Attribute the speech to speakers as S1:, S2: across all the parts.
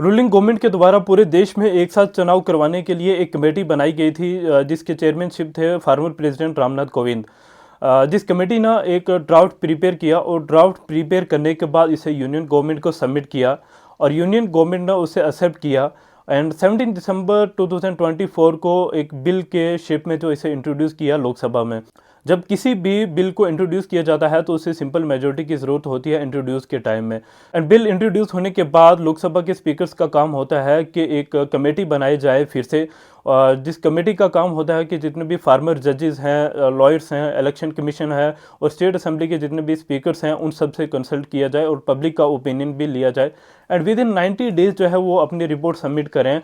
S1: Ruling government के द्वारा पूरे देश में एक साथ चुनाव करवाने के लिए एक कमेटी बनाई गई थी, जिसके चेयरमैनशिप थे फार्मर प्रेसिडेंट रामनाथ कोविंद। जिस कमेटी ने एक ड्राफ्ट प्रिपेयर किया और ड्राफ्ट प्रिपेयर करने के बाद इसे यूनियन गवर्नमेंट को सबमिट किया और यूनियन गवर्नमेंट ने उसे एक्सेप्ट किया। एंड 17 दिसंबर 2024 को एक बिल के शेप में जो इसे इंट्रोड्यूस किया लोकसभा में। जब किसी भी बिल को इंट्रोड्यूस किया जाता है तो उसे सिंपल मेजोरिटी की ज़रूरत होती है इंट्रोड्यूस के टाइम में। एंड बिल इंट्रोड्यूस होने के बाद लोकसभा के स्पीकर्स का काम होता है कि एक कमेटी बनाई जाए फिर से, जिस कमेटी का काम होता है कि जितने भी फार्मर जजेस हैं, लॉयर्स हैं, इलेक्शन कमीशन है और स्टेट असेंबली के जितने भी स्पीकर्स हैं उन सब से कंसल्ट किया जाए और पब्लिक का ओपिनियन भी लिया जाए। एंड विद इन 90 डेज जो है वो अपनी रिपोर्ट सबमिट करें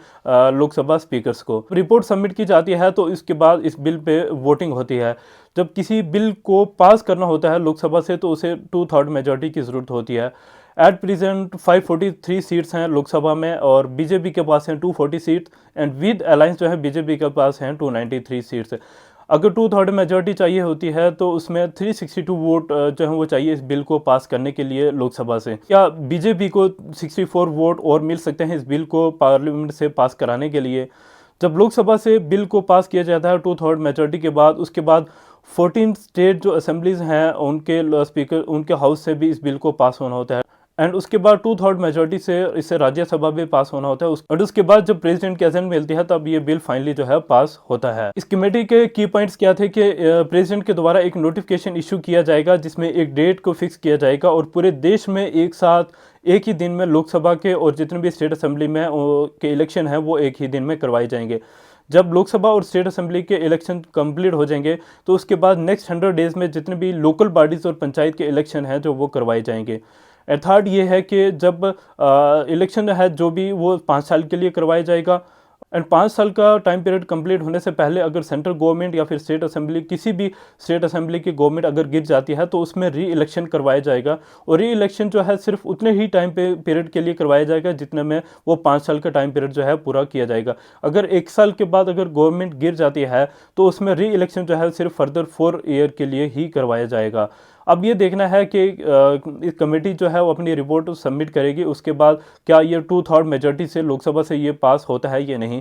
S1: लोकसभा स्पीकर्स को। रिपोर्ट सबमिट की जाती है तो इसके बाद इस बिल पे वोटिंग होती है। जब किसी बिल को पास करना होता है लोकसभा से तो उसे 2/3 मेजोरिटी की ज़रूरत होती है। एट प्रेजेंट 543 सीट्स हैं लोकसभा में और बीजेपी के पास हैं 240 सीट्स एंड विद अलायंस जो है बीजेपी के पास हैं 293 सीट्स। अगर 2/3 मेजोरिटी चाहिए होती है तो उसमें 362 वोट जो है वो चाहिए इस बिल को पास करने के लिए लोकसभा से। या बीजेपी को 64 वोट और मिल सकते हैं इस बिल को पार्लियामेंट से पास कराने के लिए। जब लोकसभा से बिल को पास किया जाता है 2/3 मेजोरिटी के बाद, उसके बाद 14 स्टेट जो असेंबलीज हैं उनके स्पीकर उनके हाउस से भी इस बिल को पास होना होता है। एंड उसके बाद 2/3 मेजोरिटी से इसे राज्यसभा में पास होना होता है और उसके बाद जब प्रेसिडेंट की असेंट मिलती है तब ये बिल फाइनली जो है पास होता है। इस कमेटी के की पॉइंट्स क्या थे कि प्रेसिडेंट के द्वारा एक नोटिफिकेशन इशू किया जाएगा जिसमें एक डेट को फिक्स किया जाएगा और पूरे देश में एक साथ एक ही दिन में लोकसभा के और जितने भी स्टेट असेंबली में के इलेक्शन हैं वो एक ही दिन में करवाए जाएंगे। जब लोकसभा और स्टेट असेंबली के इलेक्शन कंप्लीट हो जाएंगे तो उसके बाद नेक्स्ट 100 डेज में जितने भी लोकल बॉडीज़ और पंचायत के इलेक्शन हैं जो वो करवाए जाएंगे। और थर्ड ये है कि जब इलेक्शन है जो भी वो 5 साल के लिए करवाया जाएगा एंड 5 साल का टाइम पीरियड कंप्लीट होने से पहले अगर सेंट्रल गवर्नमेंट या फिर स्टेट असेंबली किसी भी स्टेट असेंबली की गवर्नमेंट अगर गिर जाती है तो उसमें री इलेक्शन करवाया जाएगा और री इलेक्शन जो है सिर्फ उतने ही टाइम पीरियड के लिए करवाया जाएगा जितने में वो 5 साल का टाइम पीरियड जो है पूरा किया जाएगा। अगर 1 साल के बाद अगर गवर्नमेंट गिर जाती है तो उसमें री इलेक्शन जो है सिर्फ फर्दर 4 ईयर के लिए ही करवाया जाएगा। अब ये देखना है कि इस कमेटी जो है वो अपनी रिपोर्ट सबमिट करेगी, उसके बाद क्या ये 2/3 मेजोरिटी से लोकसभा से ये पास होता है या नहीं।